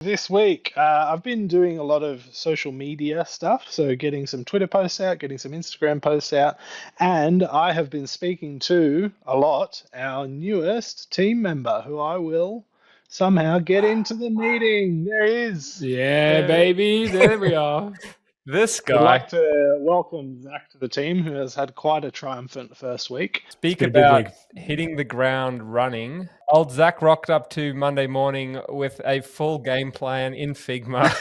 This week, I've been doing a lot of social media stuff, so getting some Twitter posts out, getting some Instagram posts out, and I have been speaking to a lot our newest team member who I will somehow get into the meeting. There he is. Yeah, baby. There we are. This We'd guy. like to welcome Zach to the team, who has had quite a triumphant first week. Speak been a big about week. hitting the ground running. Old Zach rocked up to Monday morning with a full game plan in Figma,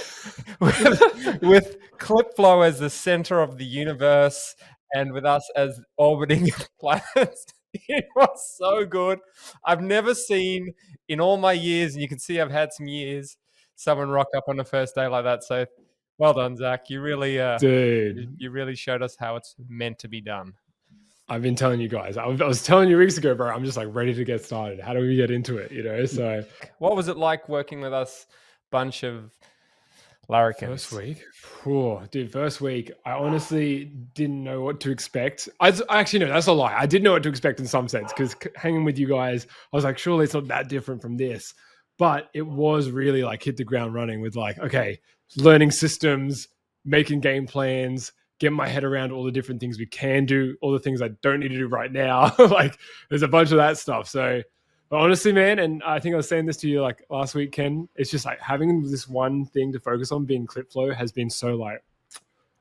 with Clipflow as the center of the universe, and with us as orbiting planets. It was so good. I've never seen in all my years, and you can see I've had some years, someone rock up on the first day like that. So, well done, Zach. You really, Dude, you really showed us how it's meant to be done. I've been telling you guys. I was telling you weeks ago, bro. I'm just like ready to get started. How do we get into it? So What was it like working with us, bunch of larrikins? first week, dude. First week, I honestly didn't know what to expect. Actually, no, that's a lie. I did know what to expect in some sense because hanging with you guys, I was like, surely it's not that different from this. But it was really like hit the ground running with like, okay, learning systems, making game plans, getting my head around all the different things we can do, all the things I don't need to do right now. Like there's a bunch of that stuff. So but honestly, man, and I think I was saying this to you like last week, Ken, it's just like having this one thing to focus on being Clipflow has been so like,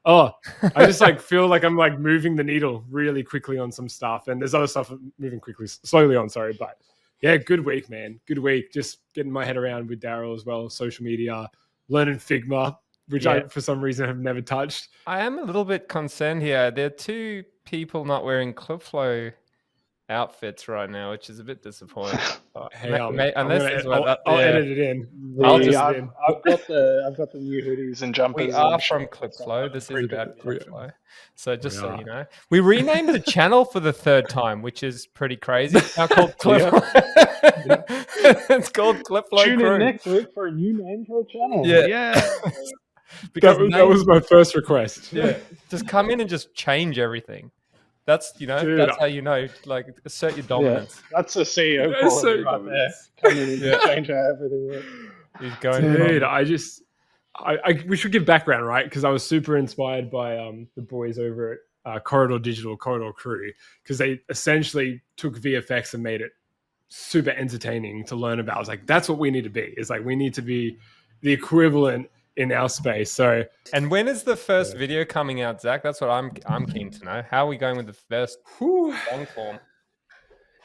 oh, I just like feel like I'm like moving the needle really quickly on some stuff. And there's other stuff moving slowly on, sorry. But yeah, good week, man. Good week. Just getting my head around with Daryl as well, social media, learning Figma, which I, for some reason, have never touched. I am a little bit concerned here. There are two people not wearing Clipflow outfits right now, which is a bit disappointing. Hey, I'll edit it in. I've got the new hoodies and jumpers. We are and from shorts and stuff. Clipflow. This is about good. Clipflow. So just so you know, we renamed the channel for the third time, which is pretty crazy. It's now called Clipflow. It's called Clipflow. Tune in next week for a new name for a channel. Yeah. Because that was my first request. Yeah, just come in and just change everything. That's that's how you know, like assert your dominance. Yeah, that's a CEO quality right there. Come in and change how everything works. He's going. Dude, we should give background, right? Because I was super inspired by the boys over at Corridor Crew, because they essentially took VFX and made it super entertaining to learn about. I was like, that's what we need to be. It's like we need to be the equivalent in our space. So, and when is the first video coming out, Zach? That's what I'm keen to know. How are we going with the first long form?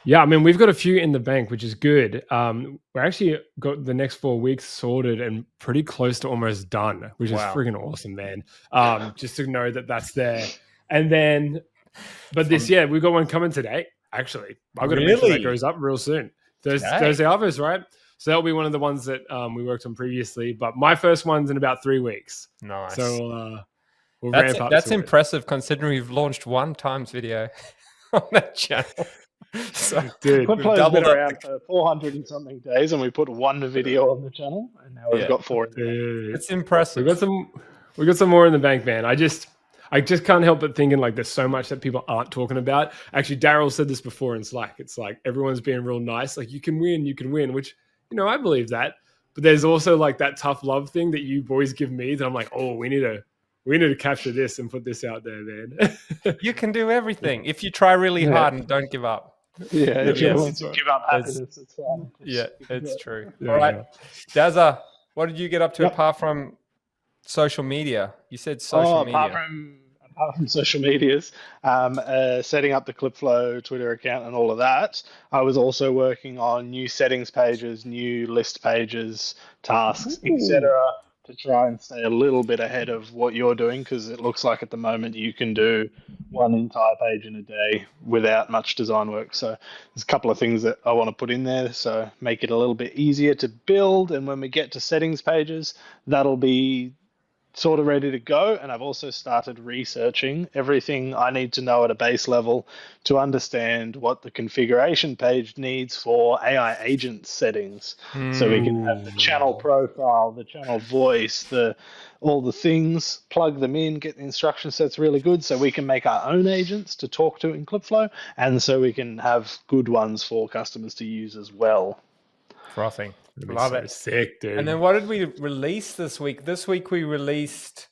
Yeah, I mean, we've got a few in the bank, which is good. We're actually got the next 4 weeks sorted and pretty close to almost done, which is freaking awesome, man. Just to know that that's there. And then, but we've got one coming today, actually. I've got to make sure that goes up real soon. Thursday others, right? So that'll be one of the ones that we worked on previously. But my first one's in about 3 weeks. Nice. So we'll ramp up. That's impressive considering we've launched one times video on that channel. So, Clipflow's been around for 400 and something days, and we put one video on the channel, and now we've got 4. It's impressive. We got some more in the bank, man. I just can't help but thinking like there's so much that people aren't talking about. Actually, Daryl said this before in Slack. It's like everyone's being real nice. Like you can win, which I believe that. But there's also like that tough love thing that you boys give me that I'm like, oh, we need to capture this and put this out there, man. You can do everything if you try really hard and don't give up. Yeah, if you want to give up happiness, it's fine. Yeah, it's true. Yeah, all right, Dazza, what did you get up to apart from social media? You said social media. Apart from social medias, setting up the Clipflow Twitter account and all of that, I was also working on new settings pages, new list pages, tasks, etc., to try and stay a little bit ahead of what you're doing, because it looks like at the moment you can do one entire page in a day without much design work. So there's a couple of things that I want to put in there, so make it a little bit easier to build. And when we get to settings pages, that'll be sort of ready to go. And I've also started researching everything I need to know at a base level to understand what the configuration page needs for AI agent settings. So we can have the channel profile, the channel voice, all the things, plug them in, get the instruction sets really good so we can make our own agents to talk to in Clipflow, and so we can have good ones for customers to use as well. Frothing. That'd be Love so it. sick, dude. And then what did we release this week? This week we released,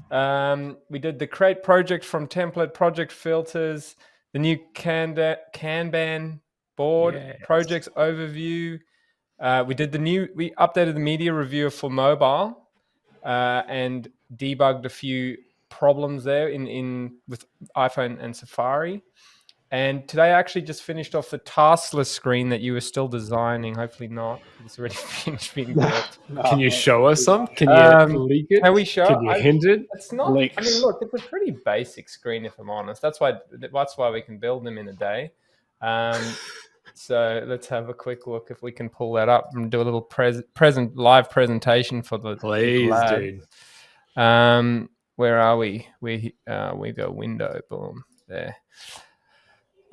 we did the create project from template, project filters, the new Kanban board, Yes. projects overview. We updated the media reviewer for mobile and debugged a few problems there with iPhone and Safari. And today I actually just finished off the taskless screen that you were still designing. Hopefully not, because it's already finished being built. Can you show us some? Can you leak it? Can we show? Can you hint it? It's not. Leaks. I mean, look, it's a pretty basic screen, if I'm honest. That's why we can build them in a day. So let's have a quick look if we can pull that up and do a little live presentation for the Please, lad. dude. Where are we? We go window, boom, there.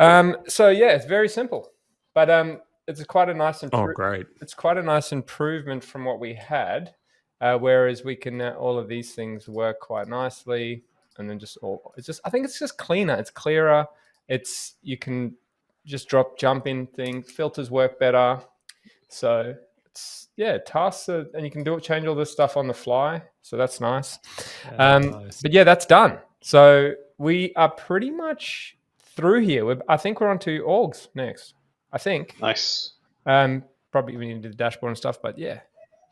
So yeah, it's very simple, but it's quite a nice great. It's quite a nice improvement from what we had. Whereas we can all of these things work quite nicely, and then I think it's just cleaner. It's clearer. You can just jump in things. Filters work better. So tasks and you can change all this stuff on the fly. So that's nice. Nice. But yeah, that's done. So we are pretty much through here. I think we're on to orgs next. I think. Nice. Probably we need to do the dashboard and stuff, but yeah,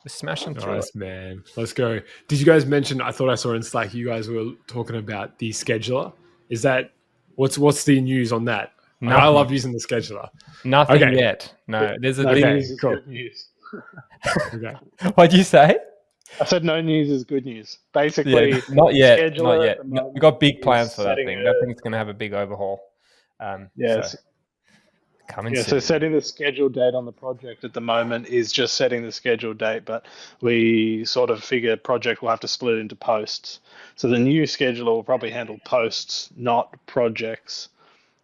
we're smashing through it. Nice, man. Let's go. Did you guys mention? I thought I saw in Slack you guys were talking about the scheduler. Is that what's the news on that? Like, I love using the scheduler. Nothing yet. No, there's a news is cool. good news. Okay. What'd you say? I said no news is good news. Basically, not yet. scheduler Not at yet. the No, moment we've got big is plans for that setting thing. That thing's going to have a big overhaul. Yes. So come and Yeah, see. so setting the schedule date on the project at the moment is just setting the schedule date, but we sort of figure project will have to split into posts. So the new scheduler will probably handle posts, not projects.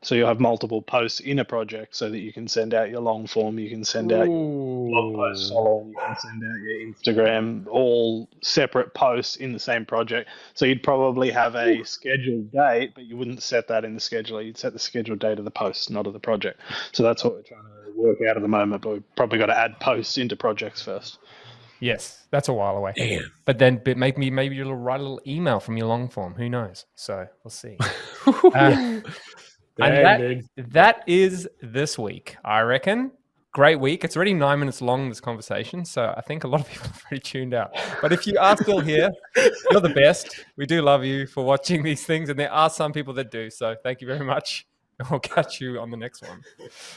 So you'll have multiple posts in a project so that you can send out your long form, you can send out your blog post solo, you can send out your Instagram, all separate posts in the same project. So you'd probably have a scheduled date, but you wouldn't set that in the scheduler. You'd set the scheduled date of the post, not of the project. So that's what we're trying to work out at the moment, but we've probably got to add posts into projects first. Yes, that's a while away. Damn. But then maybe you'll write a little email from your long form. Who knows? So we'll see. And that is this week, I reckon. Great week. It's already 9 minutes long, this conversation. So I think a lot of people have already tuned out. But if you are still here, you're the best. We do love you for watching these things. And there are some people that do. So thank you very much. And we'll catch you on the next one.